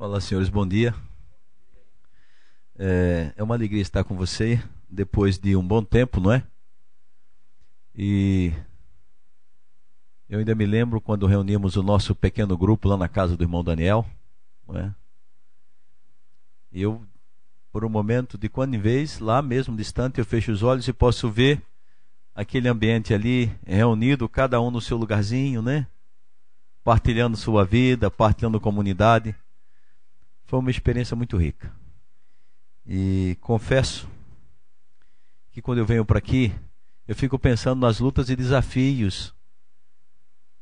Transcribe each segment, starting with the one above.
Olá, senhores, bom dia. É uma alegria estar com você depois de um bom tempo, não é? E eu ainda me lembro quando reunimos o nosso pequeno grupo lá na casa do irmão Daniel, não é? E eu, por um momento, de quando em vez, lá mesmo distante, eu fecho os olhos e posso ver aquele ambiente ali reunido, cada um no seu lugarzinho, né? Partilhando sua vida, partilhando comunidade. Foi uma experiência muito rica. E confesso que quando eu venho para aqui, eu fico pensando nas lutas e desafios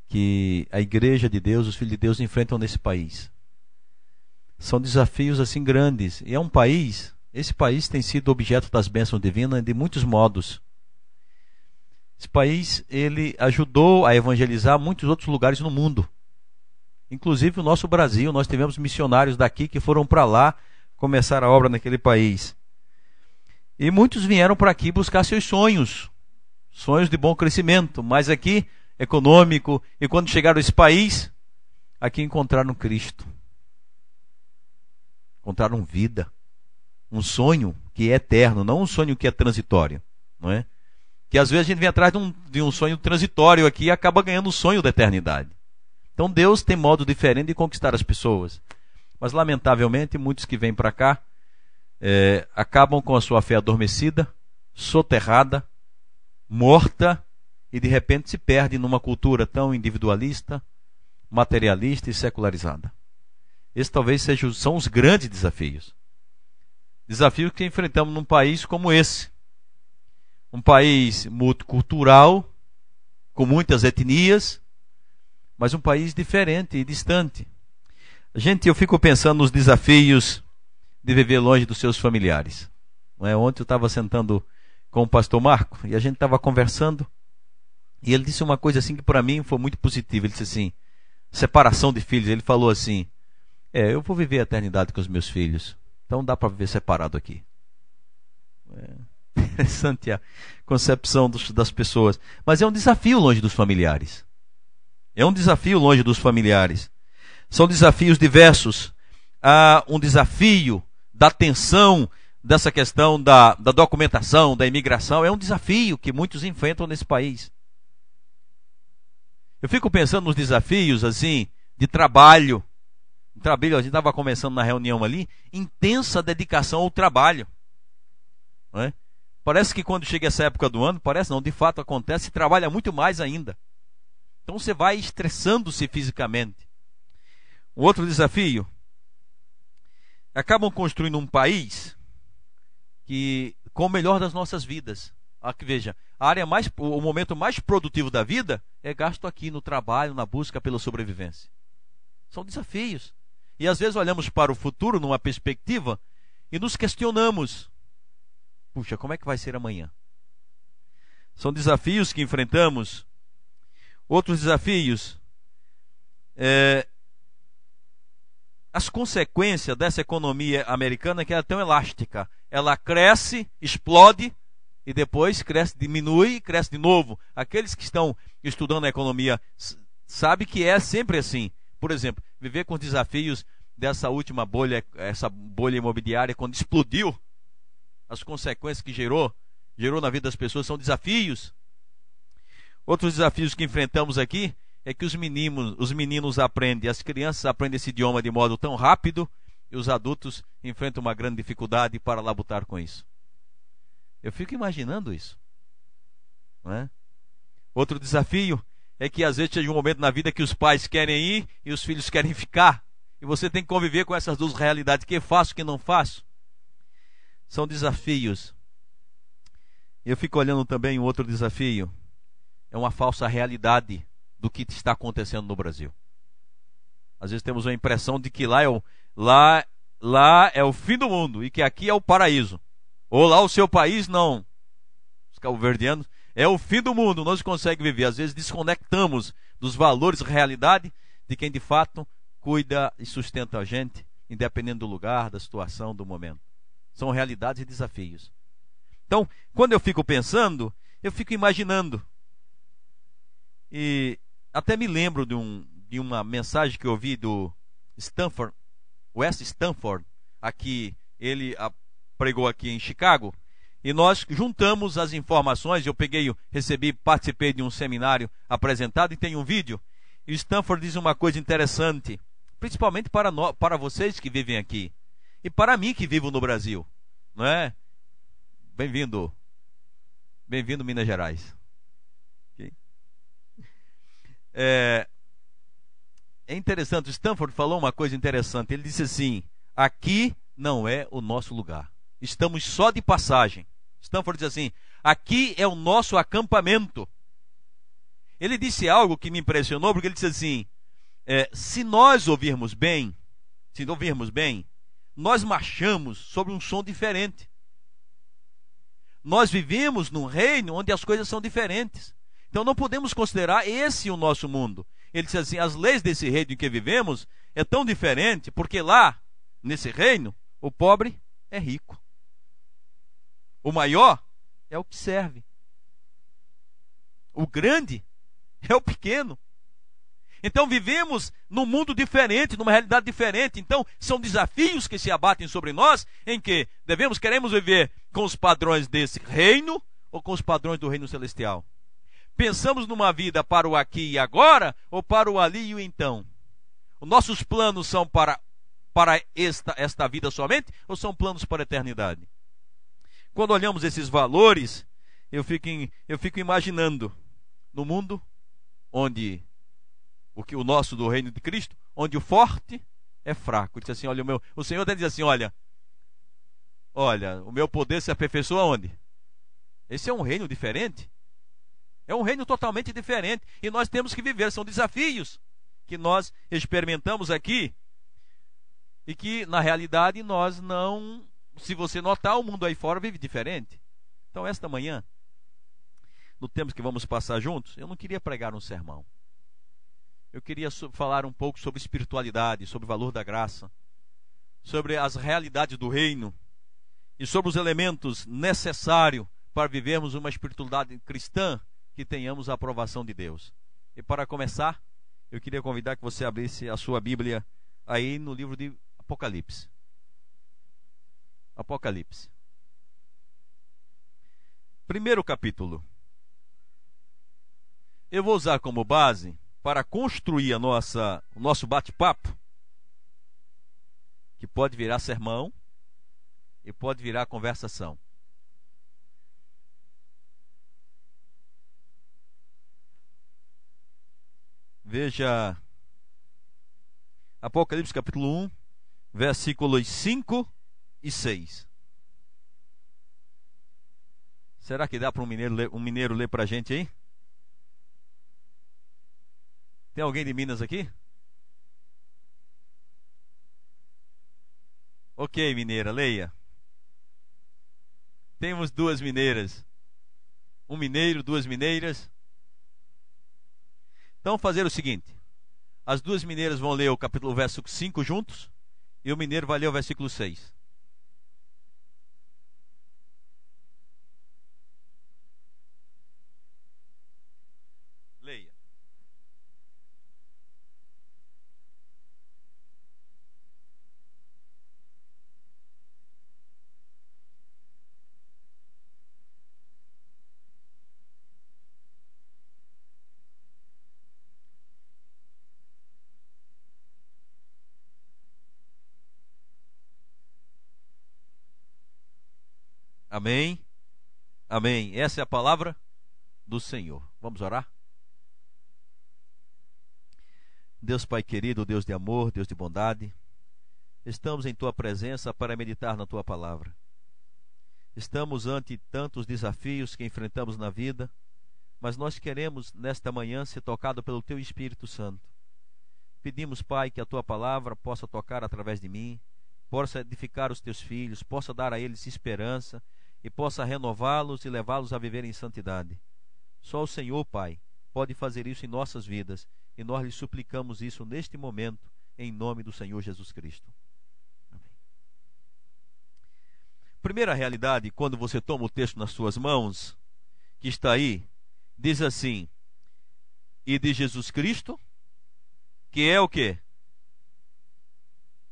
que a igreja de Deus, os filhos de Deus enfrentam nesse país. São desafios assim grandes. E é um país, esse país tem sido objeto das bênçãos divinas de muitos modos. Esse país, ele ajudou a evangelizar muitos outros lugares no mundo. Inclusive o nosso Brasil, nós tivemos missionários daqui que foram para lá começar a obra naquele país. E muitos vieram para aqui buscar seus sonhos, sonhos de bom crescimento, mas aqui, econômico, e quando chegaram a esse país, aqui encontraram Cristo. Encontraram vida, um sonho que é eterno, não um sonho que é transitório, não é? Que às vezes a gente vem atrás de um sonho transitório aqui e acaba ganhando o sonho da eternidade. Então Deus tem modo diferente de conquistar as pessoas. Mas lamentavelmente muitos que vêm para cá acabam com a sua fé adormecida, soterrada, morta, e de repente se perde numa cultura tão individualista, materialista e secularizada. Esses talvez são os grandes desafios. Desafios que enfrentamos num país como esse. Um país multicultural, com muitas etnias, mas um país diferente e distante. Eu fico pensando nos desafios de viver longe dos seus familiares. Ontem eu estava sentando com o pastor Marco e a gente estava conversando e ele disse uma coisa assim que para mim foi muito positiva. Ele disse assim, separação de filhos. Ele falou assim, eu vou viver a eternidade com os meus filhos, então dá para viver separado aqui. Interessante a concepção das pessoas. Mas é um desafio longe dos familiares. É um desafio longe dos familiares. São desafios diversos. Há um desafio da tensão dessa questão da documentação, da imigração. É um desafio que muitos enfrentam nesse país. Eu fico pensando nos desafios assim de trabalho. A gente estava começando na reunião ali, intensa dedicação ao trabalho. Não é? Parece que quando chega essa época do ano, de fato acontece, se trabalha muito mais ainda. Então você vai estressando-se fisicamente. Um outro desafio, acabam construindo um país que, com o melhor das nossas vidas. Aqui veja, o momento mais produtivo da vida é gasto aqui no trabalho, na busca pela sobrevivência. São desafios. E às vezes olhamos para o futuro numa perspectiva e nos questionamos. Puxa, como é que vai ser amanhã? São desafios que enfrentamos. Outros desafios, as consequências dessa economia americana que é tão elástica. Ela cresce, explode e depois cresce, diminui e cresce de novo. Aqueles que estão estudando a economia sabem que é sempre assim. Por exemplo, viver com os desafios dessa última bolha, essa bolha imobiliária, quando explodiu, as consequências que gerou na vida das pessoas são desafios. Outros desafios que enfrentamos aqui é que os meninos aprendem, as crianças aprendem esse idioma de modo tão rápido e os adultos enfrentam uma grande dificuldade para labutar com isso. Eu fico imaginando isso. Não é? Outro desafio é que às vezes chega um momento na vida que os pais querem ir e os filhos querem ficar. E você tem que conviver com essas duas realidades. O que faço, o que não faço? São desafios. Eu fico olhando também um outro desafio. É uma falsa realidade do que está acontecendo no Brasil. Às vezes temos a impressão de que lá é o fim do mundo e que aqui é o paraíso. Ou lá o seu país não. Os cabo-verdianos é o fim do mundo, não se consegue viver. Às vezes desconectamos dos valores e realidade de quem de fato cuida e sustenta a gente, independente do lugar, da situação, do momento. São realidades e desafios. Então, quando eu fico pensando, eu fico imaginando. E até me lembro de uma mensagem que eu ouvi do Stanford West Stanford, aqui, ele pregou aqui em Chicago, e nós juntamos as informações. Eu participei de um seminário apresentado, e tem um vídeo, e Stanford diz uma coisa interessante, principalmente para vocês que vivem aqui, e para mim que vivo no Brasil, não é? Bem-vindo Minas Gerais. Okay? É interessante, Stanford falou uma coisa interessante. Ele disse assim: aqui não é o nosso lugar, estamos só de passagem. Stanford diz assim: aqui é o nosso acampamento. Ele disse algo que me impressionou, porque ele disse assim: se ouvirmos bem, nós marchamos sobre um som diferente. Nós vivemos num reino onde as coisas são diferentes. Então não podemos considerar esse o nosso mundo. Ele diz assim: as leis desse reino em que vivemos é tão diferente, porque lá, nesse reino, o pobre é rico. O maior é o que serve. O grande é o pequeno. Então vivemos num mundo diferente, numa realidade diferente. Então são desafios que se abatem sobre nós, em que queremos viver com os padrões desse reino ou com os padrões do reino celestial. Pensamos numa vida para o aqui e agora ou para o ali e o então? Os nossos planos são para esta vida somente, ou são planos para a eternidade? Quando olhamos esses valores, eu fico imaginando no mundo onde o nosso do reino de Cristo, onde o forte é fraco. Ele diz assim: o Senhor diz assim: olha, o meu poder se aperfeiçoa onde? Esse é um reino diferente. É um reino totalmente diferente. E nós temos que viver. São desafios que nós experimentamos aqui. E que, na realidade, nós não... Se você notar, o mundo aí fora vive diferente. Então, esta manhã, no tempo que vamos passar juntos, eu não queria pregar um sermão. Eu queria falar um pouco sobre espiritualidade, sobre o valor da graça, sobre as realidades do reino e sobre os elementos necessários para vivermos uma espiritualidade cristã que tenhamos a aprovação de Deus. E para começar, eu queria convidar que você abrisse a sua Bíblia aí no livro de Apocalipse. Apocalipse. Primeiro capítulo. Eu vou usar como base para construir o nosso bate-papo, que pode virar sermão e pode virar conversação. Veja Apocalipse capítulo 1, versículos 5 e 6. Será que dá para um mineiro ler para a gente aí? Tem alguém de Minas aqui? Ok, mineira, leia. Temos duas mineiras. Um mineiro, duas mineiras. Então, fazer o seguinte: as duas mineiras vão ler o verso 5 juntos, e o mineiro vai ler o versículo 6. Leia. Amém. Amém. Essa é a palavra do Senhor. Vamos orar? Deus Pai querido, Deus de amor, Deus de bondade, estamos em Tua presença para meditar na Tua palavra. Estamos ante tantos desafios que enfrentamos na vida, mas nós queremos nesta manhã ser tocado pelo Teu Espírito Santo. Pedimos, Pai, que a Tua palavra possa tocar através de mim, possa edificar os Teus filhos, possa dar a eles esperança e possa renová-los e levá-los a viver em santidade. Só o Senhor, Pai, pode fazer isso em nossas vidas, e nós lhe suplicamos isso neste momento, em nome do Senhor Jesus Cristo. Amém. Primeira realidade, quando você toma o texto nas suas mãos, que está aí, diz assim: e de Jesus Cristo, que é o quê?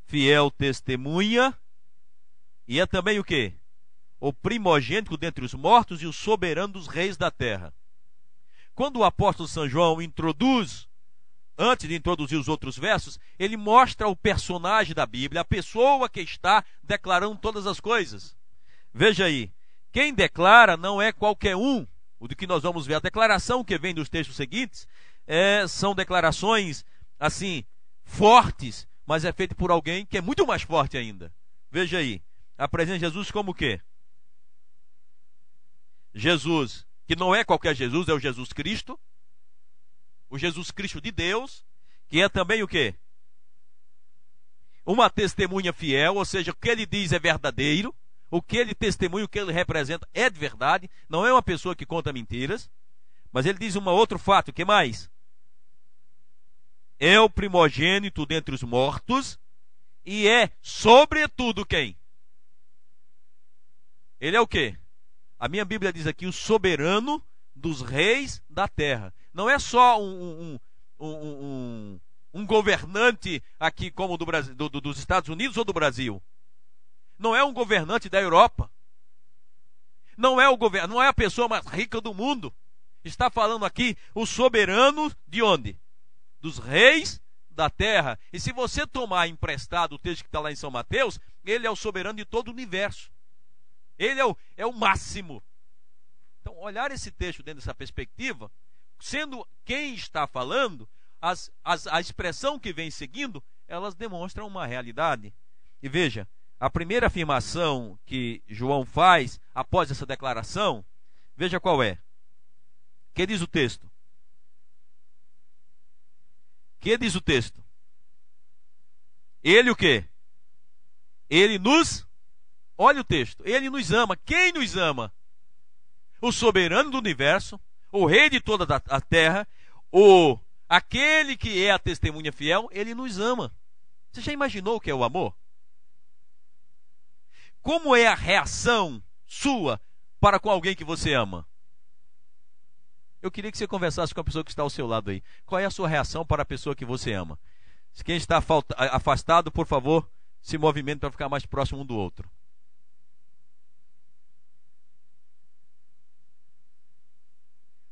fiel testemunha, e é também o quê? O primogênito dentre os mortos e o soberano dos reis da terra. Quando o apóstolo São João introduz, antes de introduzir os outros versos, ele mostra o personagem da Bíblia, a pessoa que está declarando todas as coisas. Veja aí, quem declara não é qualquer um. O do que nós vamos ver, a declaração que vem dos textos seguintes, são declarações, assim, fortes, mas é feito por alguém que é muito mais forte ainda. Veja aí, apresenta Jesus como o quê? Jesus, que não é qualquer Jesus, é o Jesus Cristo de Deus, que é também o quê? Uma testemunha fiel, ou seja, o que ele diz é verdadeiro, o que ele testemunha, o que ele representa é de verdade, não é uma pessoa que conta mentiras, mas ele diz um outro fato, o que mais? É o primogênito dentre os mortos e é, sobretudo, quem? Ele é o quê? A minha Bíblia diz aqui, o soberano dos reis da terra. Não é só um governante aqui como do Brasil, dos Estados Unidos ou do Brasil. Não é um governante da Europa. Não é a pessoa mais rica do mundo. Está falando aqui o soberano de onde? Dos reis da terra. E se você tomar emprestado o texto que está lá em São Mateus, ele é o soberano de todo o universo. Ele é o máximo. Então, olhar esse texto dentro dessa perspectiva, sendo quem está falando, a expressão que vem seguindo, elas demonstram uma realidade. E veja, a primeira afirmação que João faz após essa declaração, veja qual é. Que diz o texto? Que diz o texto? Ele o quê? Ele nos... Olha o texto. Ele nos ama. Quem nos ama? O soberano do universo, o rei de toda a terra, aquele que é a testemunha fiel, ele nos ama. Você já imaginou o que é o amor? Como é a reação sua para com alguém que você ama? Eu queria que você conversasse com a pessoa que está ao seu lado aí. Qual é a sua reação para a pessoa que você ama? Quem está afastado, por favor, se movimente para ficar mais próximo um do outro.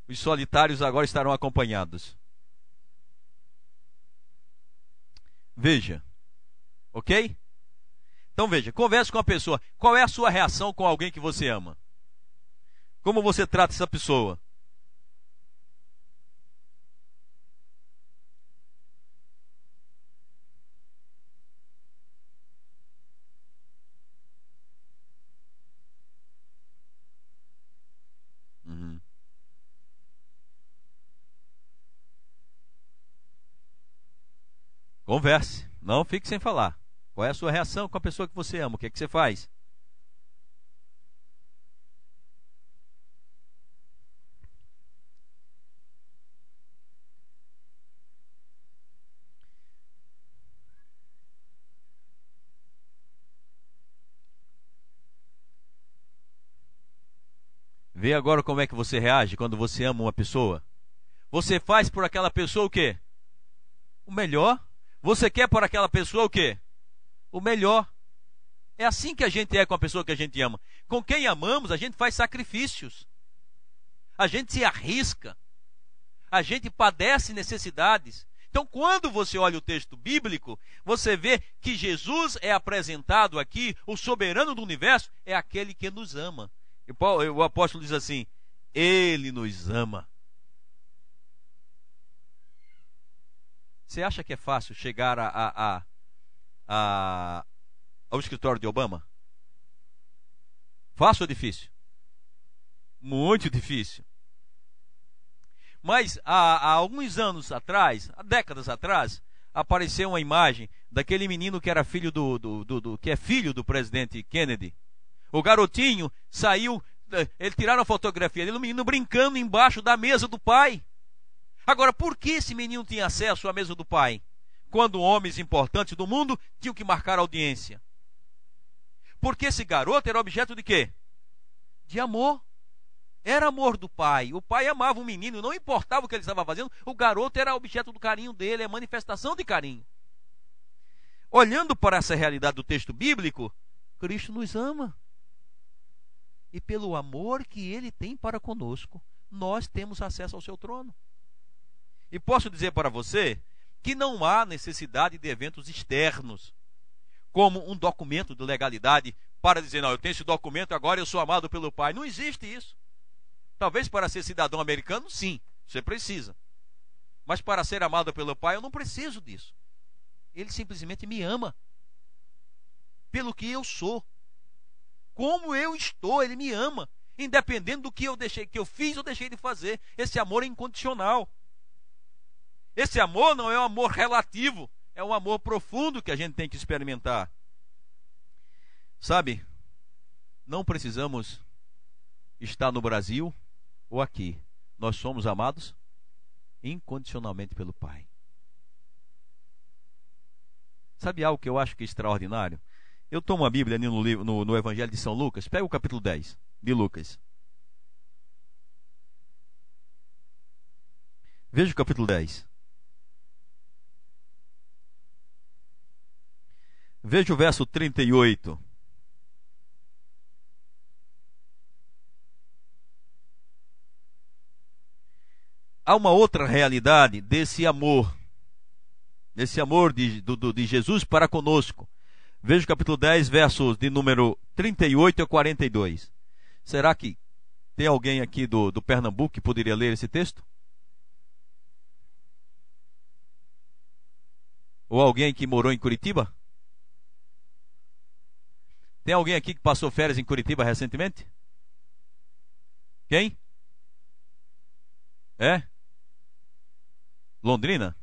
Os solitários agora estarão acompanhados. Veja. Ok? Então veja, converse com a pessoa. Qual é a sua reação com alguém que você ama? Como você trata essa pessoa? Converse, não fique sem falar. Qual é a sua reação com a pessoa que você ama? O que é que você faz? Vê agora como é que você reage quando você ama uma pessoa. Você faz por aquela pessoa o quê? O melhor. Você quer por aquela pessoa o quê? O melhor. É assim que a gente é com a pessoa que a gente ama. Com quem amamos, a gente faz sacrifícios. A gente se arrisca. A gente padece necessidades. Então, quando você olha o texto bíblico, você vê que Jesus é apresentado aqui, o soberano do universo, é aquele que nos ama. E o apóstolo diz assim, ele nos ama. Você acha que é fácil chegar ao escritório de Obama? Fácil ou difícil? Muito difícil. Mas há alguns anos atrás, há décadas atrás, apareceu uma imagem daquele menino que era filho que é filho do presidente Kennedy. O garotinho saiu, eles tiraram a fotografia dele, o menino brincando embaixo da mesa do pai. Agora, por que esse menino tinha acesso à mesa do pai? Quando homens importantes do mundo tinham que marcar audiência. Porque esse garoto era objeto de quê? De amor. Era amor do pai. O pai amava o menino, não importava o que ele estava fazendo, o garoto era objeto do carinho dele, é manifestação de carinho. olhando para essa realidade do texto bíblico, Cristo nos ama. E pelo amor que Ele tem para conosco, nós temos acesso ao seu trono. E posso dizer para você que não há necessidade de eventos externos, como um documento de legalidade, para dizer, não, eu tenho esse documento, agora eu sou amado pelo Pai. Não existe isso. Talvez para ser cidadão americano, sim, você precisa. Mas para ser amado pelo Pai, eu não preciso disso. Ele simplesmente me ama. Pelo que eu sou. Como eu estou, Ele me ama. Independente do que eu fiz ou deixei de fazer. Esse amor é incondicional. Esse amor não é um amor relativo. É um amor profundo que a gente tem que experimentar. Sabe, não precisamos estar no Brasil ou aqui. Nós somos amados incondicionalmente pelo Pai. Sabe algo que eu acho que é extraordinário? Eu tomo a Bíblia ali no Evangelho de São Lucas. Pega o capítulo 10 de Lucas. Veja o capítulo 10. Veja o verso 38. Há uma outra realidade desse amor de Jesus para conosco. Veja o capítulo 10, versos de número 38 a 42. Será que tem alguém aqui do Pernambuco que poderia ler esse texto? Ou alguém que morou em Curitiba? Tem alguém aqui que passou férias em Curitiba recentemente? Quem? É? Londrina?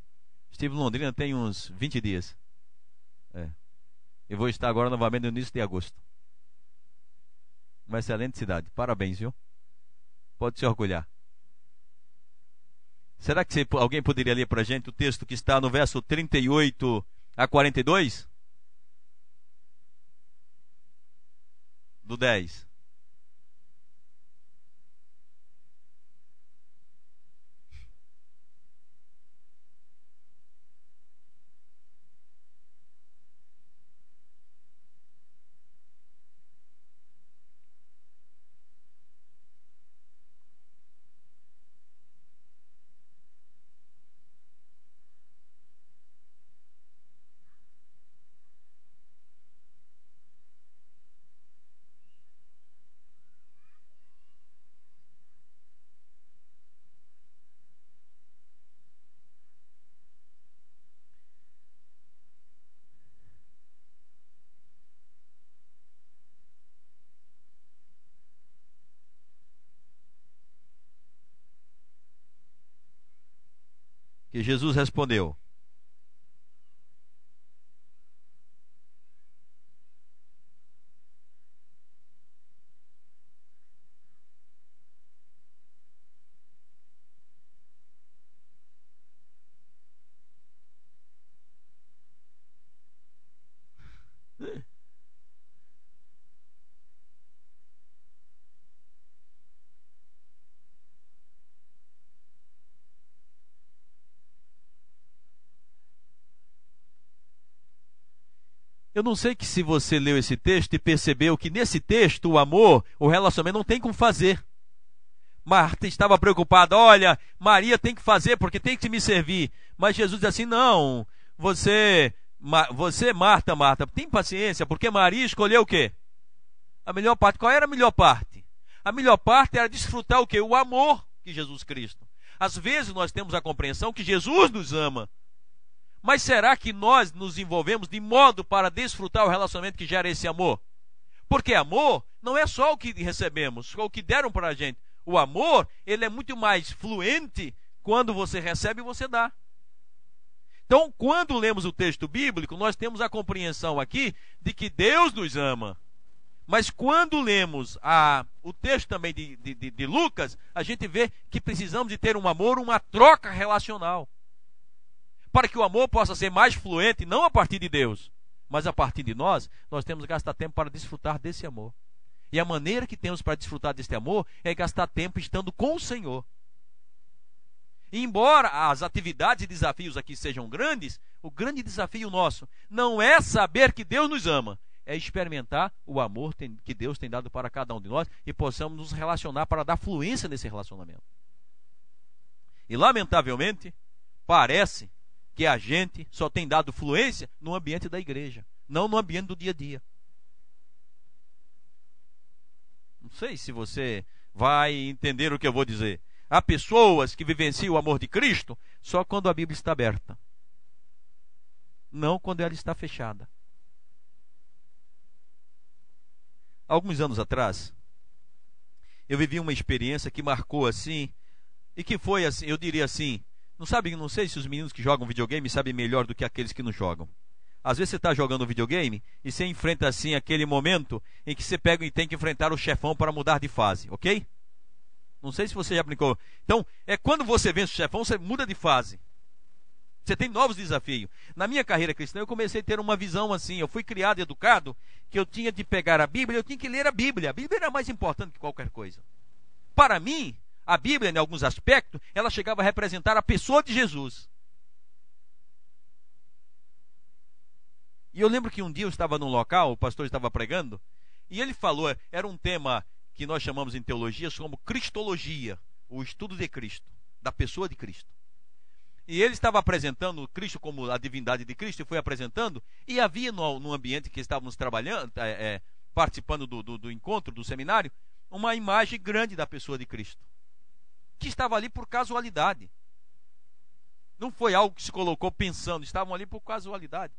Estive em Londrina tem uns 20 dias. Eu vou estar agora novamente no início de agosto. Uma excelente cidade. Parabéns, viu? Pode se orgulhar. Será que alguém poderia ler para a gente o texto que está no verso 38 a 42? Do 10. Que Jesus respondeu: eu não sei que se você leu esse texto e percebeu que nesse texto o amor, o relacionamento não tem como fazer. Marta estava preocupada, olha, Maria tem que fazer porque tem que me servir. Mas Jesus diz assim, não, você Marta, tem paciência, porque Maria escolheu o quê? A melhor parte. Qual era a melhor parte? A melhor parte era desfrutar o quê? O amor de Jesus Cristo. Às vezes nós temos a compreensão que Jesus nos ama. Mas será que nós nos envolvemos de modo para desfrutar o relacionamento que gera esse amor? Porque amor não é só o que recebemos, só o que deram para a gente. O amor, ele é muito mais fluente quando você recebe e você dá. Então, quando lemos o texto bíblico, nós temos a compreensão aqui de que Deus nos ama. Mas quando lemos o texto também de Lucas, a gente vê que precisamos de ter um amor, uma troca relacional. Para que o amor possa ser mais fluente, não a partir de Deus, mas a partir de nós temos que gastar tempo para desfrutar desse amor. E a maneira que temos para desfrutar desse amor é gastar tempo estando com o Senhor. E embora as atividades e desafios aqui sejam grandes, o grande desafio nosso não é saber que Deus nos ama, é experimentar o amor que Deus tem dado para cada um de nós e possamos nos relacionar para dar fluência nesse relacionamento. E lamentavelmente, parece que a gente só tem dado fluência no ambiente da igreja, não no ambiente do dia a dia. Não sei se você vai entender o que eu vou dizer. Há pessoas que vivenciam o amor de Cristo só quando a Bíblia está aberta, não quando ela está fechada. Alguns anos atrás, eu vivi uma experiência que marcou assim, e que foi assim, eu diria assim, não sei se os meninos que jogam videogame sabem melhor do que aqueles que não jogam. Às vezes você está jogando videogame e você enfrenta assim aquele momento em que você pega e tem que enfrentar o chefão para mudar de fase, ok? Não sei se você já brincou. Então, é quando você vence o chefão, você muda de fase. Você tem novos desafios. Na minha carreira cristã, eu comecei a ter uma visão assim. Eu fui criado e educado que eu tinha de pegar a Bíblia, eu tinha que ler a Bíblia. A Bíblia era mais importante que qualquer coisa. Para mim, a Bíblia, em alguns aspectos, ela chegava a representar a pessoa de Jesus. E eu lembro que um dia eu estava num local, o pastor estava pregando, e ele falou, era um tema que nós chamamos em teologia como cristologia, o estudo de Cristo, da pessoa de Cristo. E ele estava apresentando Cristo como a divindade de Cristo, e foi apresentando, e havia no ambiente que estávamos trabalhando, participando do encontro, do seminário, uma imagem grande da pessoa de Cristo, que estava ali por casualidade. Não foi algo que se colocou pensando, estavam ali por casualidade.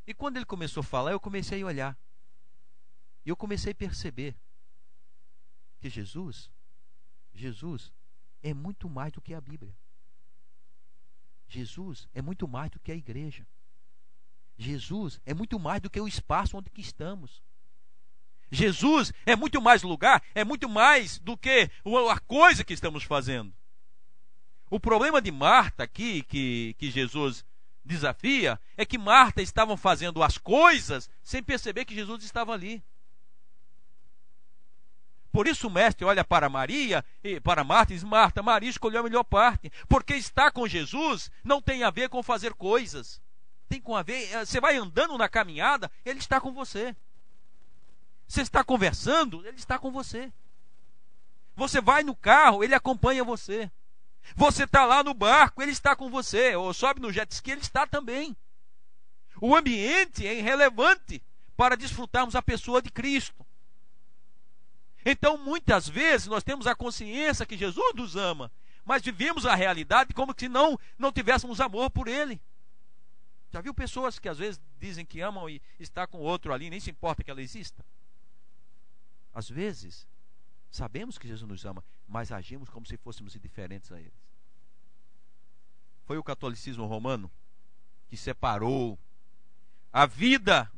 E quando ele começou a falar, eu comecei a olhar. E eu comecei a perceber que Jesus é muito mais do que a Bíblia. Jesus é muito mais do que a igreja. Jesus é muito mais do que o espaço onde que estamos. Jesus é muito mais lugar, é muito mais do que a coisa que estamos fazendo. O problema de Marta aqui, que Jesus desafia, é que Marta estavam fazendo as coisas sem perceber que Jesus estava ali. Por isso o mestre olha para Maria e para Marta e diz: Marta, Maria escolheu a melhor parte, porque estar com Jesus não tem a ver com fazer coisas. Tem a ver, você vai andando na caminhada, ele está com você. Você está conversando, ele está com você. Você vai no carro, ele acompanha você. Você está lá no barco, ele está com você. Ou sobe no jet ski, ele está também. O ambiente é irrelevante para desfrutarmos a pessoa de Cristo. Então, muitas vezes, nós temos a consciência que Jesus nos ama, mas vivemos a realidade como se não tivéssemos amor por Ele. Já viu pessoas que às vezes dizem que amam e está com outro ali, nem se importa que ela exista? Às vezes, sabemos que Jesus nos ama, mas agimos como se fôssemos indiferentes a Ele. Foi o catolicismo romano que separou a vida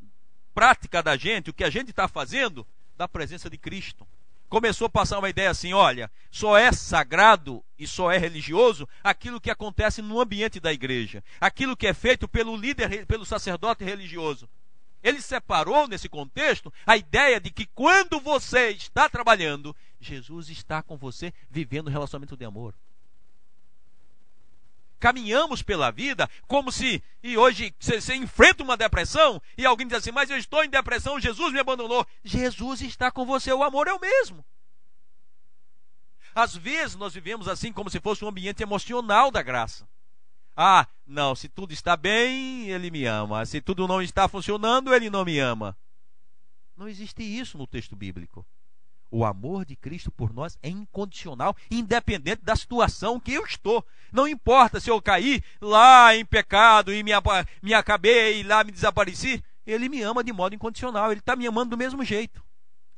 prática da gente, o que a gente está fazendo, da presença de Cristo. Começou a passar uma ideia assim: olha, só é sagrado e só é religioso aquilo que acontece no ambiente da igreja, aquilo que é feito pelo líder, pelo sacerdote religioso. Ele separou nesse contexto a ideia de que quando você está trabalhando, Jesus está com você, vivendo um relacionamento de amor. Caminhamos pela vida como se, e hoje você enfrenta uma depressão e alguém diz assim: mas eu estou em depressão, Jesus me abandonou. Jesus está com você, o amor é o mesmo. Às vezes nós vivemos assim como se fosse um ambiente emocional da graça. Ah, não, se tudo está bem, ele me ama. Se tudo não está funcionando, ele não me ama. Não existe isso no texto bíblico. O amor de Cristo por nós é incondicional, independente da situação que eu estou. Não importa se eu caí lá em pecado e me acabei e lá me desapareci. Ele me ama de modo incondicional. Ele está me amando do mesmo jeito.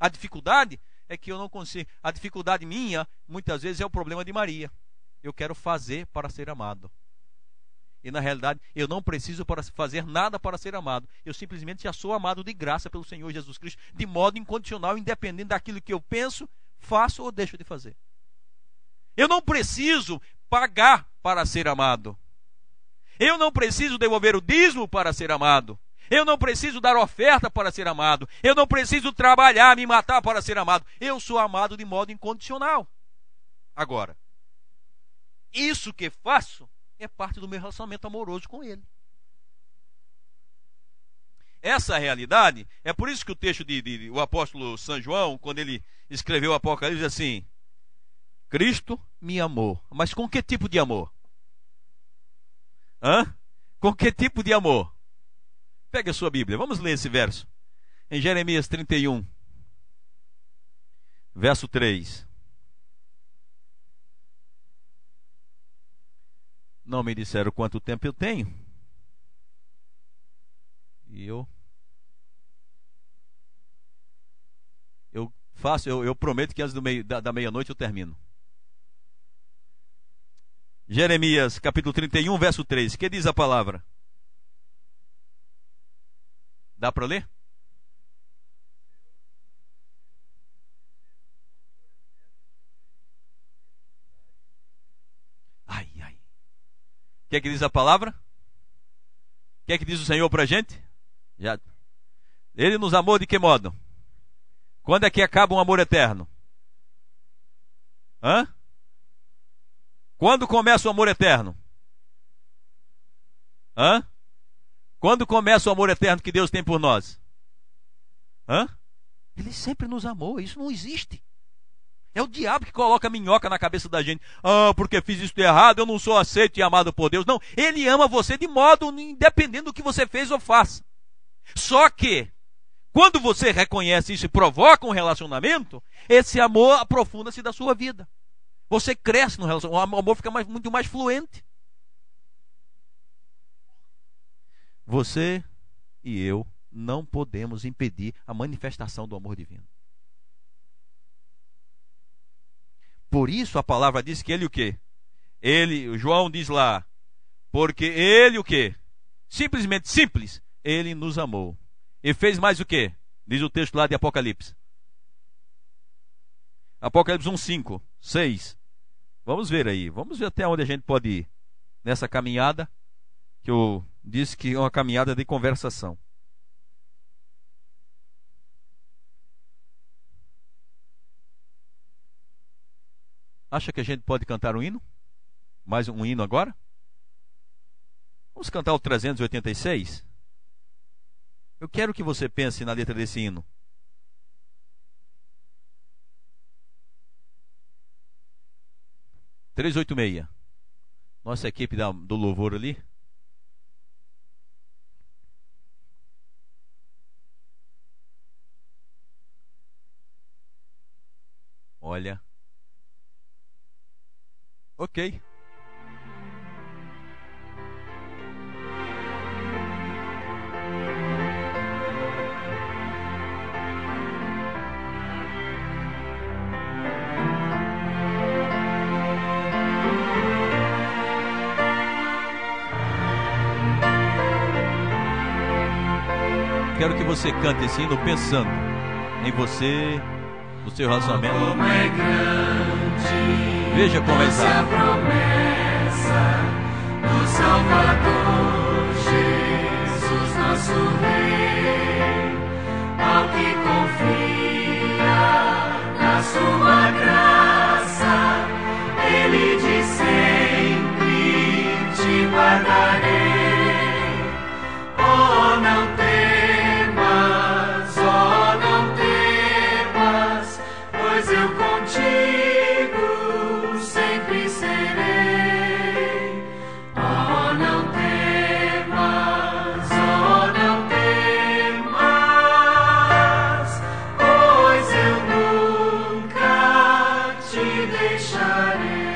A dificuldade é que eu não consigo. A dificuldade minha, muitas vezes, é o problema de Maria. Eu quero fazer para ser amado. E na realidade, eu não preciso fazer nada para ser amado. Eu simplesmente já sou amado de graça pelo Senhor Jesus Cristo, de modo incondicional, independente daquilo que eu penso, faço ou deixo de fazer. Eu não preciso pagar para ser amado. Eu não preciso devolver o dízimo para ser amado. Eu não preciso dar oferta para ser amado. Eu não preciso trabalhar, me matar para ser amado. Eu sou amado de modo incondicional. Agora, isso que faço é parte do meu relacionamento amoroso com Ele. Essa realidade, é por isso que o texto o apóstolo São João, quando ele escreveu o Apocalipse, diz assim: Cristo me amou. Mas com que tipo de amor? Com que tipo de amor? Pegue a sua Bíblia, vamos ler esse verso. Em Jeremias 31, verso 3. Não me disseram quanto tempo eu tenho. E eu prometo que antes da meia-noite eu termino. Jeremias capítulo 31, verso 3. O que diz a palavra? Dá para ler? Ai, ai. O que é que diz a palavra? O que é que diz o Senhor para a gente? Ele nos amou de que modo? Quando é que acaba um amor eterno? Quando começa o amor eterno? Quando começa o amor eterno que Deus tem por nós? Ele sempre nos amou, isso não existe. É o diabo que coloca minhoca na cabeça da gente. Porque fiz isso de errado, eu não sou aceito e amado por Deus. Não, Ele ama você de modo independente do que você fez ou faça. Só que, quando você reconhece isso e provoca um relacionamento, esse amor aprofunda-se da sua vida. Você cresce no relacionamento, o amor fica muito mais fluente. Você e eu não podemos impedir a manifestação do amor divino. Por isso a palavra diz que ele o quê? O João diz lá, porque ele o quê? Simplesmente simples, ele nos amou. E fez mais o quê? Diz o texto lá de Apocalipse. Apocalipse 1, 5, 6. Vamos ver aí. Vamos ver até onde a gente pode ir nessa caminhada, que eu disse que é uma caminhada de conversação. Acha que a gente pode cantar um hino? Mais um hino agora? Vamos cantar o 386? Eu quero que você pense na letra desse hino. (386). Nossa equipe do louvor ali. Olha. Ok. Quero que você cante esse hino pensando em você, no seu relacionamento. Como é grande, veja como é essa promessa do Salvador Jesus, nosso Rei, ao que confia na sua graça, Ele diz sempre te guardarei. Oh, não temas, oh, não temas, pois eu contigo sempre serei. Oh, não temas, oh, não temas, pois eu nunca te deixarei.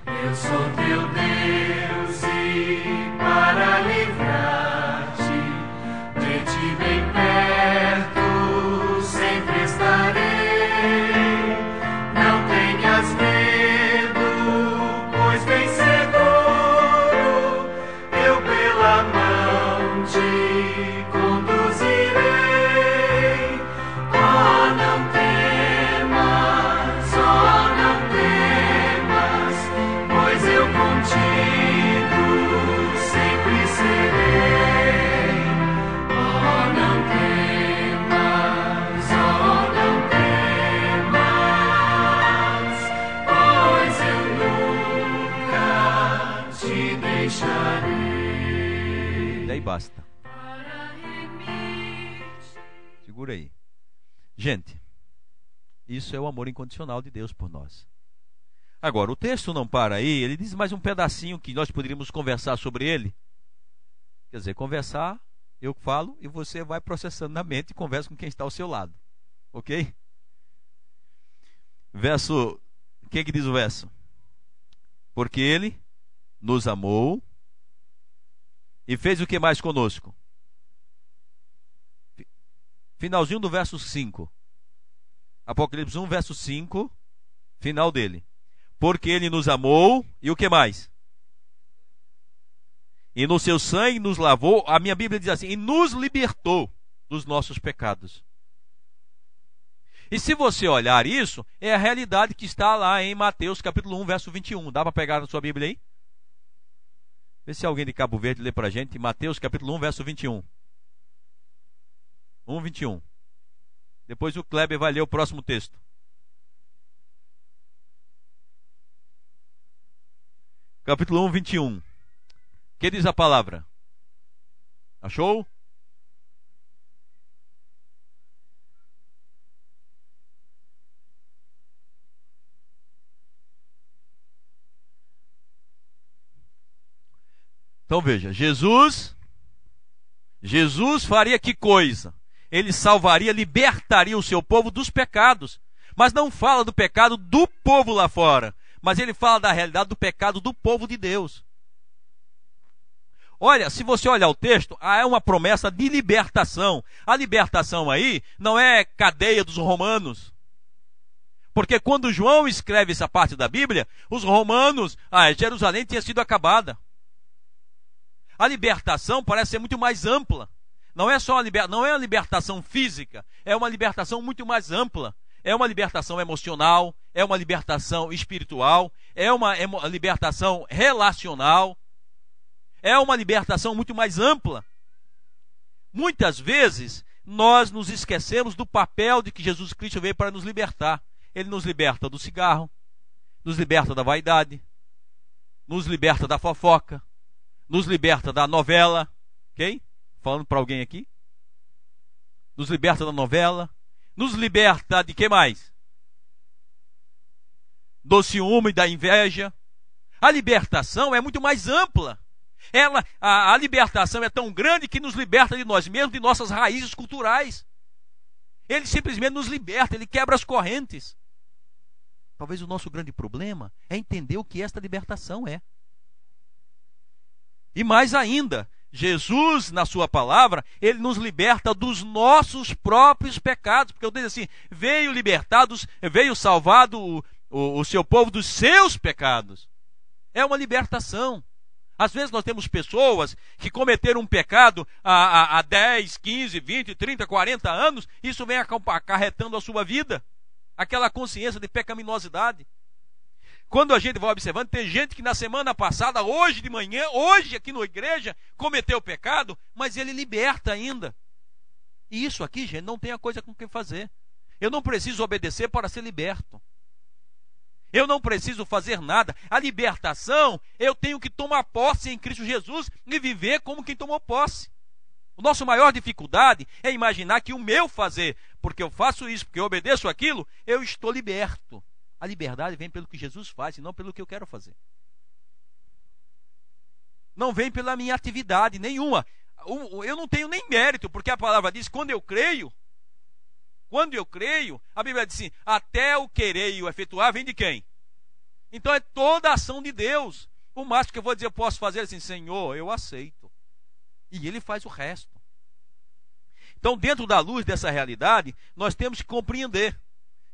Eu sou teu Deus, deixarei. Daí basta. Segura aí. Gente, isso é o amor incondicional de Deus por nós. Agora, o texto não para aí, ele diz mais um pedacinho que nós poderíamos conversar sobre ele. Quer dizer, conversar, eu falo e você vai processando na mente e conversa com quem está ao seu lado. Ok? Verso, o que diz o verso? Porque ele nos amou e fez o que mais conosco? Finalzinho do verso 5. Apocalipse 1, verso 5, final dele. Porque ele nos amou e o que mais? E no seu sangue nos lavou, a minha Bíblia diz assim, e nos libertou dos nossos pecados. E se você olhar isso, é a realidade que está lá em Mateus capítulo 1, verso 21. Dá para pegar na sua Bíblia aí? Vê se alguém de Cabo Verde lê para a gente. Mateus capítulo 1, verso 21. 1, 21. Depois o Kleber vai ler o próximo texto. Capítulo 1, 21. O que diz a palavra? Achou? Então veja, Jesus faria que coisa? Ele salvaria, libertaria o seu povo dos pecados. Mas não fala do pecado do povo lá fora, mas ele fala da realidade do pecado do povo de Deus. Olha, se você olhar o texto, é uma promessa de libertação. A libertação aí não é cadeia dos romanos. Porque quando João escreve essa parte da Bíblia, os romanos, Jerusalém tinha sido acabada. A libertação parece ser muito mais ampla. Não é só não é uma libertação física, é uma libertação muito mais ampla. É uma libertação emocional, é uma libertação espiritual, é uma libertação relacional, é uma libertação muito mais ampla. Muitas vezes nós nos esquecemos do papel de que Jesus Cristo veio para nos libertar. Ele nos liberta do cigarro, nos liberta da vaidade, nos liberta da fofoca, nos liberta da novela, ok? Falando para alguém aqui. Nos liberta da novela. Nos liberta de que mais? Do ciúme e da inveja. A libertação é muito mais ampla. A libertação é tão grande que nos liberta de nós mesmos, de nossas raízes culturais. Ele simplesmente nos liberta, ele quebra as correntes. Talvez o nosso grande problema é entender o que esta libertação é. E mais ainda, Jesus, na sua palavra, ele nos liberta dos nossos próprios pecados. Porque eu digo assim, veio salvar o seu povo dos seus pecados. É uma libertação. Às vezes nós temos pessoas que cometeram um pecado há 10, 15, 20, 30, 40 anos. Isso vem acarretando a sua vida. Aquela consciência de pecaminosidade. Quando a gente vai observando, tem gente que na semana passada, hoje de manhã, hoje aqui na igreja, cometeu pecado, mas ele liberta ainda. E isso aqui, gente, não tem a coisa com que fazer. Eu não preciso obedecer para ser liberto. Eu não preciso fazer nada. A libertação, eu tenho que tomar posse em Cristo Jesus e viver como quem tomou posse. A nossa maior dificuldade é imaginar que o meu fazer, porque eu faço isso, porque eu obedeço aquilo, eu estou liberto. A liberdade vem pelo que Jesus faz e não pelo que eu quero fazer. Não vem pela minha atividade nenhuma. Eu não tenho nem mérito, porque a palavra diz, quando eu creio, a Bíblia diz assim, até o querer e o efetuar vem de quem? Então é toda a ação de Deus. O máximo que eu vou dizer, eu posso fazer assim, Senhor, eu aceito. E Ele faz o resto. Então, dentro da luz dessa realidade, nós temos que compreender.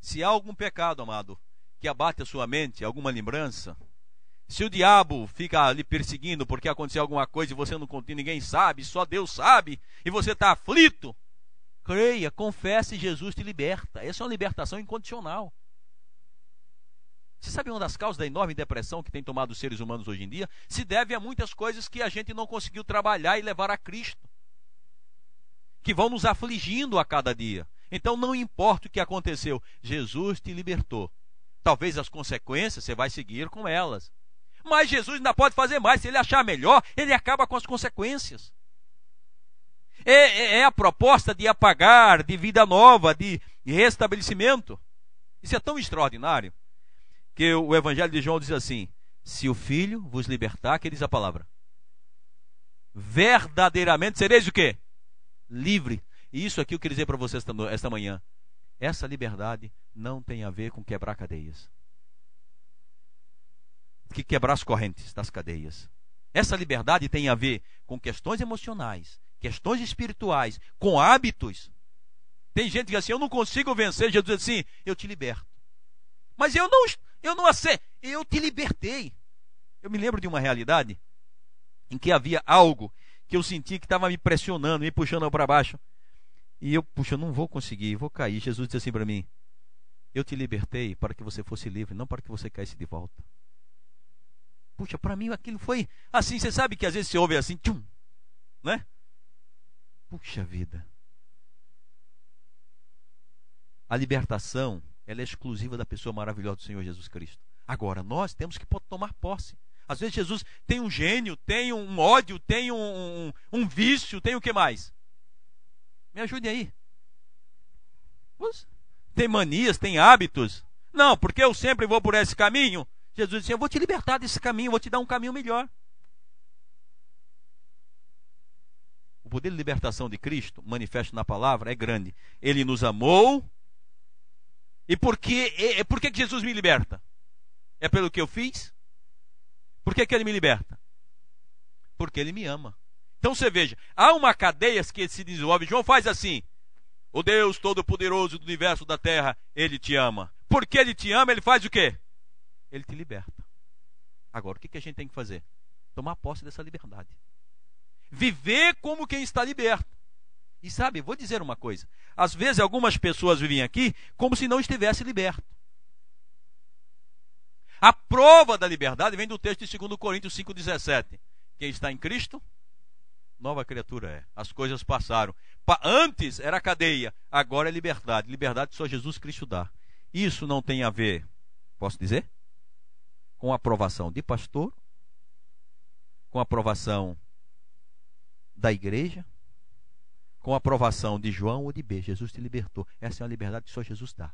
Se há algum pecado, amado, que abate a sua mente, alguma lembrança, se o diabo fica lhe perseguindo porque aconteceu alguma coisa e você não conta, ninguém sabe, só Deus sabe, e você está aflito, creia, confesse, Jesus te liberta. Essa é uma libertação incondicional. Você sabe uma das causas da enorme depressão que tem tomado os seres humanos hoje em dia? Se deve a muitas coisas que a gente não conseguiu trabalhar e levar a Cristo, que vão nos afligindo a cada dia. Então não importa o que aconteceu, Jesus te libertou. Talvez as consequências você vai seguir com elas, Mas Jesus ainda pode fazer mais. Se ele achar melhor, ele acaba com as consequências. É a proposta de apagar, de vida nova, de restabelecimento. Isso é tão extraordinário que o Evangelho de João diz assim: se o Filho vos libertar, que diz a palavra, verdadeiramente sereis o quê? Livre. E isso aqui eu queria dizer para vocês esta manhã. Essa liberdade não tem a ver com quebrar cadeias. Que quebrar as correntes das cadeias. Essa liberdade tem a ver com questões emocionais, questões espirituais, com hábitos. Tem gente que diz assim: eu não consigo vencer. Jesus diz assim: eu te liberto. Mas eu não aceito. Eu te libertei. Eu me lembro de uma realidade em que havia algo que eu senti que estava me pressionando, me puxando para baixo. E eu não vou conseguir, vou cair. Jesus disse assim para mim: eu te libertei para que você fosse livre, não para que você caísse de volta. Puxa, para mim aquilo foi assim. Você sabe que às vezes você ouve assim, tchum, né? Puxa vida. A libertação, ela é exclusiva da pessoa maravilhosa do Senhor Jesus Cristo. Agora, nós temos que tomar posse. Às vezes Jesus tem um gênio, tem um ódio, tem um vício, tem o que mais? Me ajude aí. Tem manias, tem hábitos. Não, porque eu sempre vou por esse caminho. Jesus disse: eu vou te libertar desse caminho, vou te dar um caminho melhor. O poder de libertação de Cristo, manifesto na palavra, é grande. Ele nos amou. E por que Jesus me liberta? É pelo que eu fiz? Por que ele me liberta? Porque ele me ama. Então você veja, há uma cadeia que se desenvolve. João faz assim: o Deus Todo-Poderoso do universo, da terra, ele te ama. Porque ele te ama, ele faz o quê? Ele te liberta. Agora, o que a gente tem que fazer? Tomar posse dessa liberdade. Viver como quem está liberto. E sabe, vou dizer uma coisa. Às vezes algumas pessoas vivem aqui como se não estivesse liberto. A prova da liberdade vem do texto de 2 Coríntios 5,17. Quem está em Cristo, nova criatura é. As coisas passaram. Antes era cadeia, agora é liberdade. Liberdade só Jesus Cristo dá. Isso não tem a ver, posso dizer, com a aprovação de pastor, com a aprovação da igreja, com a aprovação de João ou de B. Jesus te libertou. Essa é uma liberdade que só Jesus dá.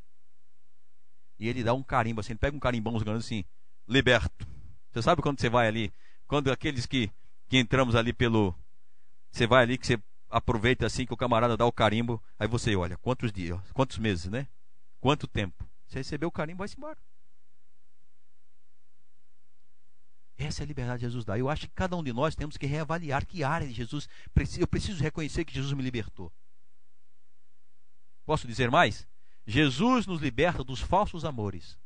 E ele dá um carimbo assim, ele pega um carimbão grandes assim: liberto. Você sabe quando você vai ali, quando aqueles que entramos ali pelo... Você vai ali, que você aproveita assim, que o camarada dá o carimbo, aí você olha, quantos dias, quantos meses, né? Quanto tempo? Você recebeu o carimbo, vai-se embora. Essa é a liberdade que Jesus dá. Eu acho que cada um de nós temos que reavaliar que área de Jesus. Eu preciso reconhecer que Jesus me libertou. Posso dizer mais? Jesus nos liberta dos falsos amores.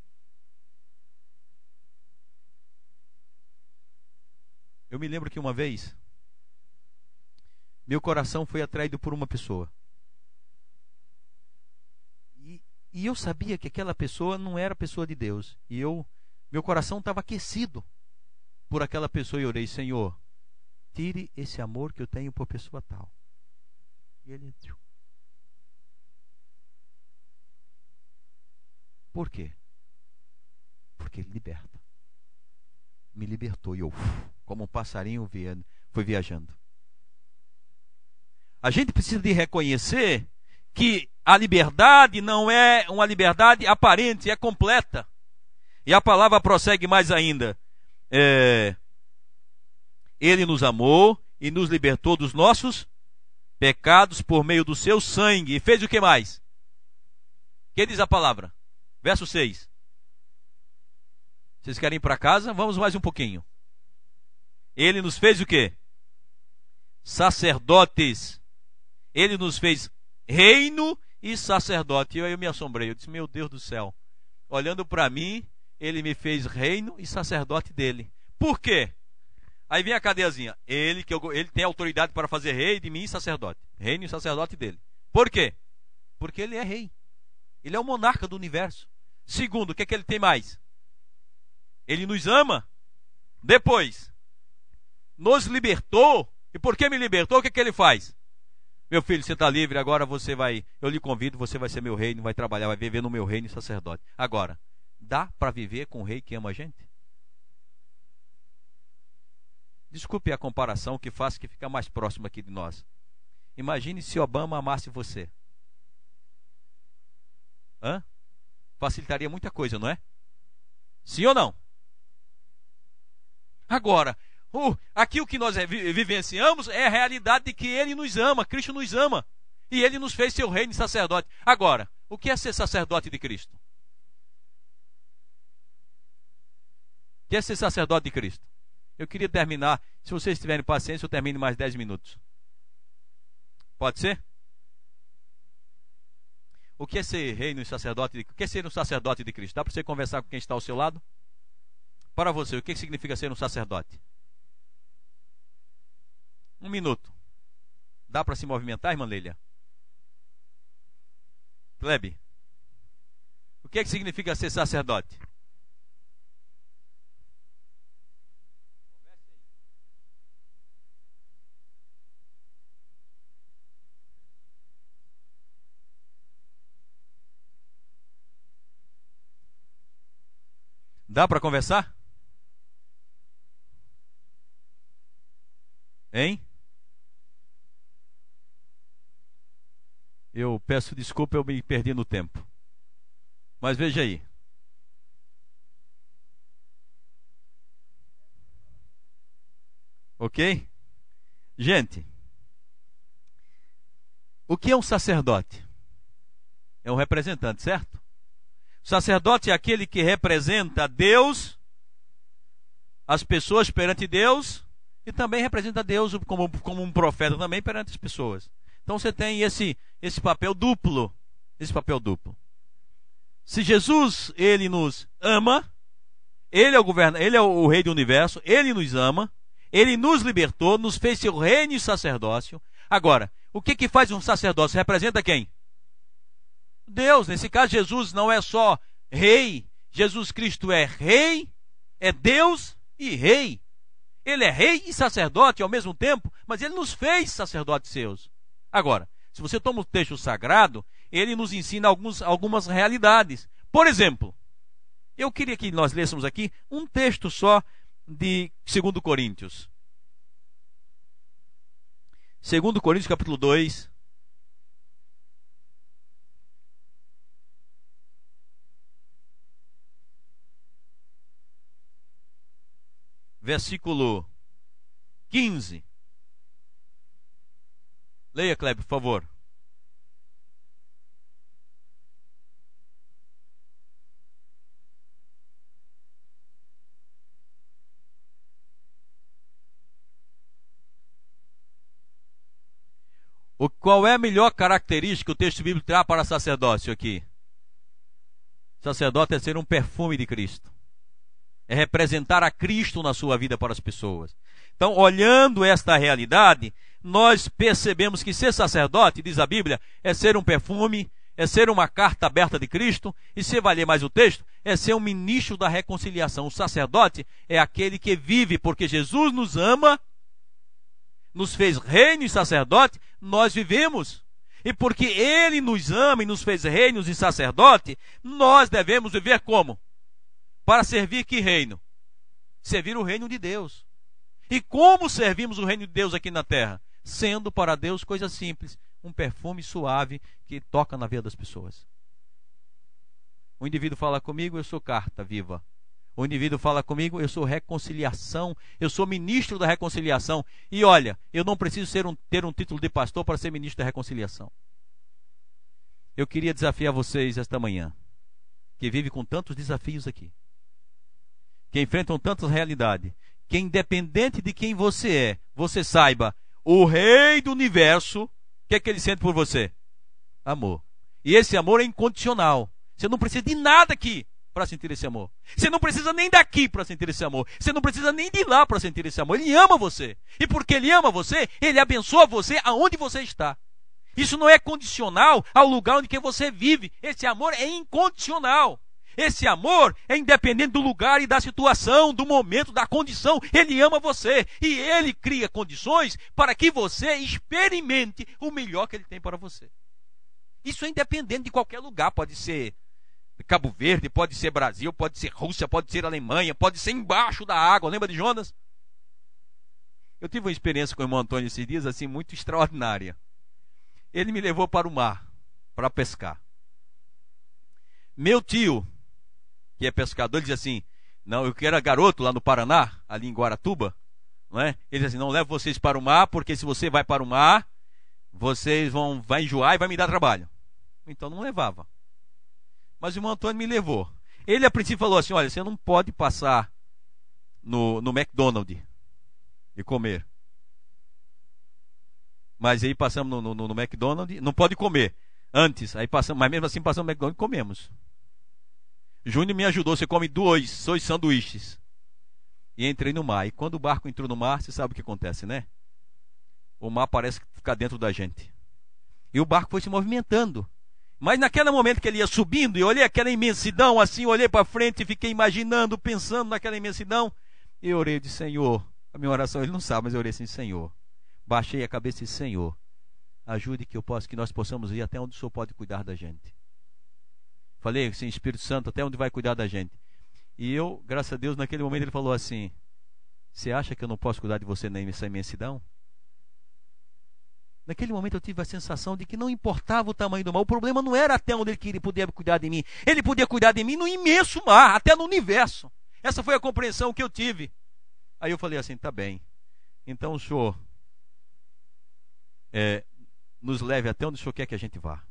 Eu me lembro que uma vez meu coração foi atraído por uma pessoa. E eu sabia que aquela pessoa não era pessoa de Deus. E meu coração estava aquecido por aquela pessoa. E orei: Senhor, tire esse amor que eu tenho por pessoa tal. E ele... Por quê? Porque ele liberta. Me libertou. E eu, como um passarinho, fui viajando. A gente precisa de reconhecer que a liberdade não é uma liberdade aparente, é completa. E a palavra prossegue mais ainda. Ele nos amou e nos libertou dos nossos pecados por meio do seu sangue. E fez o que mais? O que diz a palavra? Verso 6. Vocês querem ir para casa? Vamos mais um pouquinho. Ele nos fez o quê? Sacerdotes. Ele nos fez reino e sacerdote. E eu me assombrei. Eu disse: meu Deus do céu. Olhando para mim, ele me fez reino e sacerdote dele. Por quê? Aí vem a cadeiazinha. Ele tem autoridade para fazer rei de mim e sacerdote. Reino e sacerdote dele. Por quê? Porque ele é rei. Ele é o monarca do universo. Segundo, o que ele tem mais? Ele nos ama. Depois, nos libertou. E por que me libertou? O que ele faz? Meu filho, você está livre, agora você vai... Eu lhe convido, você vai ser meu reino, vai trabalhar, vai viver no meu reino e sacerdote. Agora, dá para viver com um rei que ama a gente? Desculpe a comparação que faço, que fica mais próximo aqui de nós. Imagine se Obama amasse você. Facilitaria muita coisa, não é? Sim ou não? Agora, aqui o que nós vivenciamos é a realidade de que Ele nos ama, Cristo nos ama. E Ele nos fez seu reino e sacerdote. Agora, o que é ser sacerdote de Cristo? O que é ser sacerdote de Cristo? Eu queria terminar, se vocês tiverem paciência, eu termino mais 10 minutos. Pode ser? O que é ser reino e sacerdote? O que é ser um sacerdote de Cristo? Dá para você conversar com quem está ao seu lado? Para você, o que significa ser um sacerdote? 1 minuto. Dá para se movimentar, irmã Leila? Klebe, o que significa ser sacerdote? Dá para conversar? Hein? Eu peço desculpa, eu me perdi no tempo. Mas veja aí. Ok? Gente, o que é um sacerdote? É um representante, certo? O sacerdote é aquele que representa Deus, as pessoas perante Deus, e também representa Deus como um profeta também perante as pessoas. Então você tem esse papel duplo. Esse papel duplo. Se Jesus, Ele nos ama, Ele é o Rei do Universo, Ele nos ama, Ele nos libertou, nos fez seu reino e sacerdócio. Agora, o que faz um sacerdócio? Representa quem? Deus. Nesse caso, Jesus não é só Rei. Jesus Cristo é Rei, é Deus e Rei. Ele é Rei e sacerdote ao mesmo tempo, mas Ele nos fez sacerdotes seus. Agora, se você toma o texto sagrado, ele nos ensina algumas realidades. Por exemplo, eu queria que nós lêssemos aqui um texto só de 2 Coríntios. 2 Coríntios capítulo 2. Versículo 15. Leia, Kleber, por favor. Qual é a melhor característica que o texto bíblico traz para sacerdócio aqui? Sacerdote é ser um perfume de Cristo. É representar a Cristo na sua vida para as pessoas. Então, olhando esta realidade, nós percebemos que ser sacerdote, diz a Bíblia, é ser um perfume, é ser uma carta aberta de Cristo, e se vai ler mais o texto, é ser um ministro da reconciliação. O sacerdote é aquele que vive, porque Jesus nos ama, nos fez reino e sacerdote, nós vivemos. E porque Ele nos ama e nos fez reinos e sacerdote, nós devemos viver como? Para servir que reino? Servir o reino de Deus. E como servimos o reino de Deus aqui na terra? Sendo para Deus coisa simples, um perfume suave que toca na vida das pessoas. O indivíduo fala comigo, eu sou carta viva. O indivíduo fala comigo, eu sou reconciliação, eu sou ministro da reconciliação. E olha, eu não preciso ter um título de pastor para ser ministro da reconciliação. Eu queria desafiar vocês esta manhã, que vive com tantos desafios aqui, que enfrentam tantas realidades, que independente de quem você é, você saiba, o Rei do Universo, o que é que Ele sente por você? Amor. E esse amor é incondicional. Você não precisa de nada aqui para sentir esse amor. Você não precisa nem daqui para sentir esse amor. Você não precisa nem de lá para sentir esse amor. Ele ama você. E porque Ele ama você, Ele abençoa você aonde você está. Isso não é condicional ao lugar onde que você vive. Esse amor é incondicional. Esse amor é independente do lugar e da situação, do momento, da condição. Ele ama você. E Ele cria condições para que você experimente o melhor que Ele tem para você. Isso é independente de qualquer lugar. Pode ser Cabo Verde, pode ser Brasil, pode ser Rússia, pode ser Alemanha, pode ser embaixo da água. Lembra de Jonas? Eu tive uma experiência com o irmão Antônio esses dias, assim, muito extraordinária. Ele me levou para o mar, para pescar. Meu tio, que é pescador, ele diz assim, não, eu que era garoto lá no Paraná, ali em Guaratuba, não é? Ele diz assim, não levo vocês para o mar, porque se você vai para o mar, vocês vai enjoar e vai me dar trabalho. Então não levava. Mas o irmão Antônio me levou. Ele a princípio falou assim, olha, você não pode passar no McDonald's e comer. Mas aí passamos no McDonald's, não pode comer antes, aí passamos, mas mesmo assim passamos no McDonald's e comemos. Júnior me ajudou, você come dois sanduíches. E entrei no mar, e quando o barco entrou no mar, você sabe o que acontece, né? O mar parece ficar dentro da gente. E o barco foi se movimentando. Mas naquele momento que ele ia subindo, e eu olhei aquela imensidão assim, olhei para frente e fiquei imaginando, pensando naquela imensidão, e eu orei de Senhor. A minha oração ele não sabe, mas eu orei assim, Senhor. Baixei a cabeça e disse, Senhor, ajude que nós possamos ir até onde o Senhor pode cuidar da gente. Falei assim, Espírito Santo, até onde vai cuidar da gente? E eu, graças a Deus, naquele momento ele falou assim, você acha que eu não posso cuidar de você nessa imensidão? Naquele momento eu tive a sensação de que não importava o tamanho do mar, o problema não era até onde ele podia cuidar de mim, ele podia cuidar de mim no imenso mar, até no universo. Essa foi a compreensão que eu tive. Aí eu falei assim, tá bem, então o Senhor nos leve até onde o Senhor quer que a gente vá.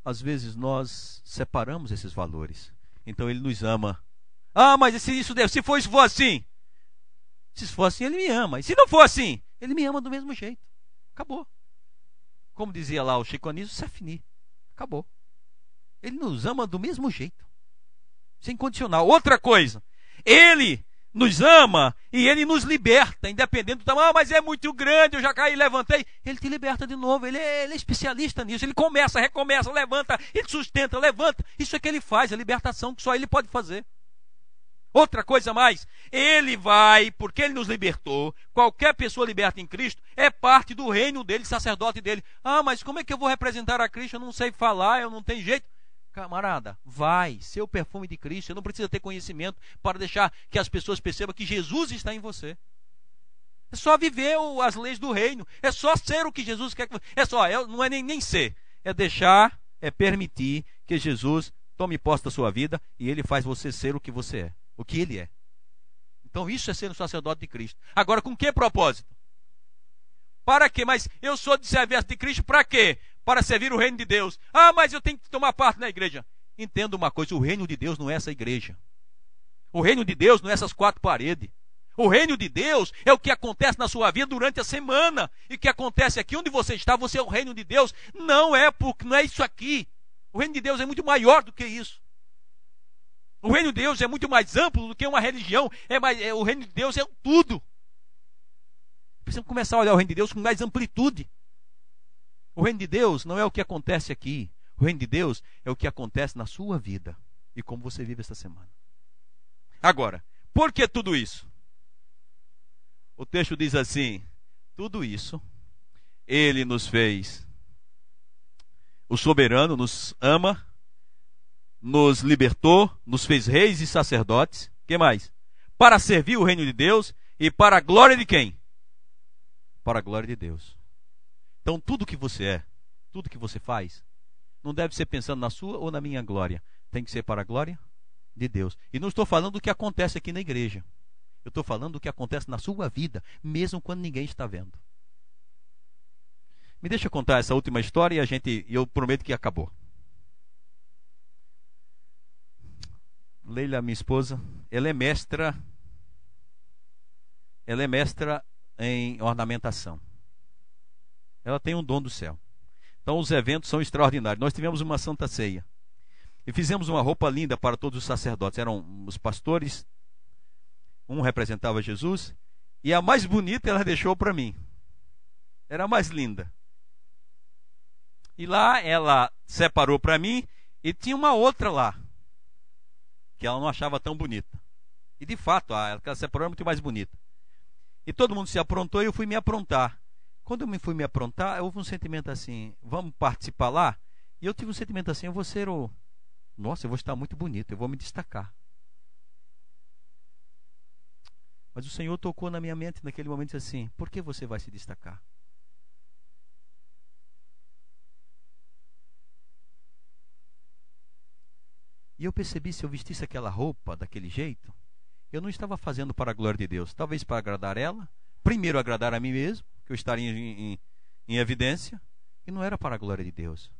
Às vezes nós separamos esses valores. Então ele nos ama. Ah, mas se for assim, se for assim, ele me ama. E se não for assim, ele me ama do mesmo jeito. Acabou. Como dizia lá o Chico Anísio, c'est fini. Acabou. Ele nos ama do mesmo jeito. Sem condicional. Outra coisa, ele nos ama e ele nos liberta, independente do tamanho. Ah, mas é muito grande, eu já caí e levantei. Ele te liberta de novo, ele é especialista nisso. Ele começa, recomeça, levanta, ele sustenta, levanta. Isso é que ele faz, a libertação que só ele pode fazer. Outra coisa mais, ele vai, porque ele nos libertou, qualquer pessoa liberta em Cristo é parte do reino dele, sacerdote dele. Ah, mas como é que eu vou representar a Cristo? Eu não sei falar, eu não tenho jeito. Camarada, vai, ser o perfume de Cristo. Você não precisa ter conhecimento para deixar que as pessoas percebam que Jesus está em você. É só viver as leis do reino. É só ser o que Jesus quer que você... não é nem ser. É deixar, é permitir que Jesus tome posse da sua vida e ele faz você ser o que você é. O que ele é. Então isso é ser um sacerdote de Cristo. Agora, com que propósito? Para quê? Mas eu sou de servente de Cristo para quê? Para servir o reino de Deus. Ah, mas eu tenho que tomar parte na igreja. Entenda uma coisa, o reino de Deus não é essa igreja. O reino de Deus não é essas quatro paredes. O reino de Deus é o que acontece na sua vida durante a semana. E o que acontece aqui onde você está, você é o reino de Deus. Não é isso aqui. O reino de Deus é muito maior do que isso. O reino de Deus é muito mais amplo do que uma religião. O reino de Deus é tudo. Precisamos começar a olhar o reino de Deus com mais amplitude. O reino de Deus não é o que acontece aqui. O reino de Deus é o que acontece na sua vida e como você vive esta semana. Agora, por que tudo isso? O texto diz assim, tudo isso ele nos fez. O soberano nos ama, nos libertou, nos fez reis e sacerdotes. O que mais? Para servir o reino de Deus e para a glória de quem? Para a glória de Deus. Então tudo que você é, tudo que você faz, não deve ser pensando na sua ou na minha glória. Tem que ser para a glória de Deus. E não estou falando do que acontece aqui na igreja. Eu estou falando do que acontece na sua vida, mesmo quando ninguém está vendo. Me deixa contar essa última história e eu prometo que acabou. Leila, minha esposa, ela é mestra em ornamentação. Ela tem um dom do céu. Então os eventos são extraordinários. Nós tivemos uma santa ceia e fizemos uma roupa linda para todos os sacerdotes. Eram os pastores, um representava Jesus, e a mais bonita ela deixou para mim. Era a mais linda. E lá ela separou para mim e tinha uma outra lá, que ela não achava tão bonita. E de fato, a que ela separou era muito mais bonita. E todo mundo se aprontou e eu fui me aprontar. Quando eu fui me aprontar, houve um sentimento assim, vamos participar lá? E eu tive um sentimento assim, eu vou estar muito bonito, eu vou me destacar. Mas o Senhor tocou na minha mente naquele momento e disse assim: por que você vai se destacar? E eu percebi, se eu vestisse aquela roupa daquele jeito, eu não estava fazendo para a glória de Deus. Talvez para agradar ela, primeiro agradar a mim mesmo, que eu estaria em evidência, e não era para a glória de Deus.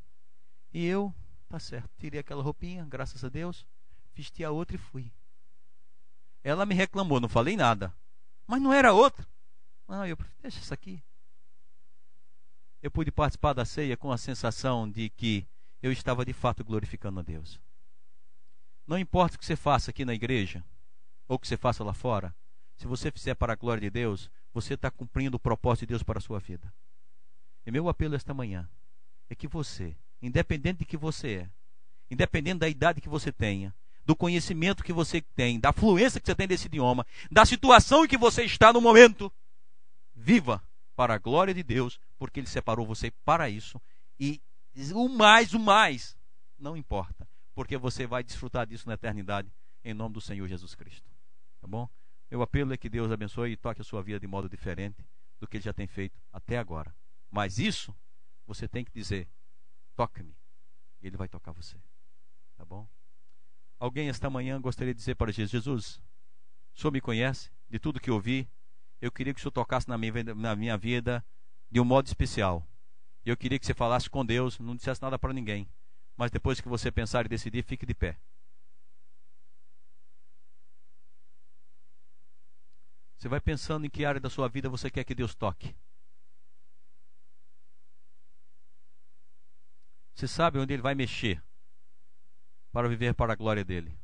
E eu, tá certo, tirei aquela roupinha, graças a Deus, vesti a outra e fui. Ela me reclamou, não falei nada, mas não era outra. Eu deixa isso aqui. Eu pude participar da ceia com a sensação de que eu estava de fato glorificando a Deus. Não importa o que você faça aqui na igreja, ou o que você faça lá fora, se você fizer para a glória de Deus, você está cumprindo o propósito de Deus para a sua vida. E meu apelo esta manhã é que você, independente de que você é, independente da idade que você tenha, do conhecimento que você tem, da fluência que você tem desse idioma, da situação em que você está no momento, viva para a glória de Deus, porque Ele separou você para isso. E o mais, não importa, porque você vai desfrutar disso na eternidade, em nome do Senhor Jesus Cristo. Tá bom? Meu apelo é que Deus abençoe e toque a sua vida de modo diferente do que Ele já tem feito até agora. Mas isso, você tem que dizer: toca-me. E Ele vai tocar você. Tá bom? Alguém esta manhã gostaria de dizer para Jesus: Jesus, o Senhor me conhece, de tudo que ouvi, eu queria que o Senhor tocasse na minha vida de um modo especial. Eu queria que você falasse com Deus, não dissesse nada para ninguém. Mas depois que você pensar e decidir, fique de pé. Você vai pensando em que área da sua vida você quer que Deus toque. Você sabe onde Ele vai mexer para viver para a glória dEle.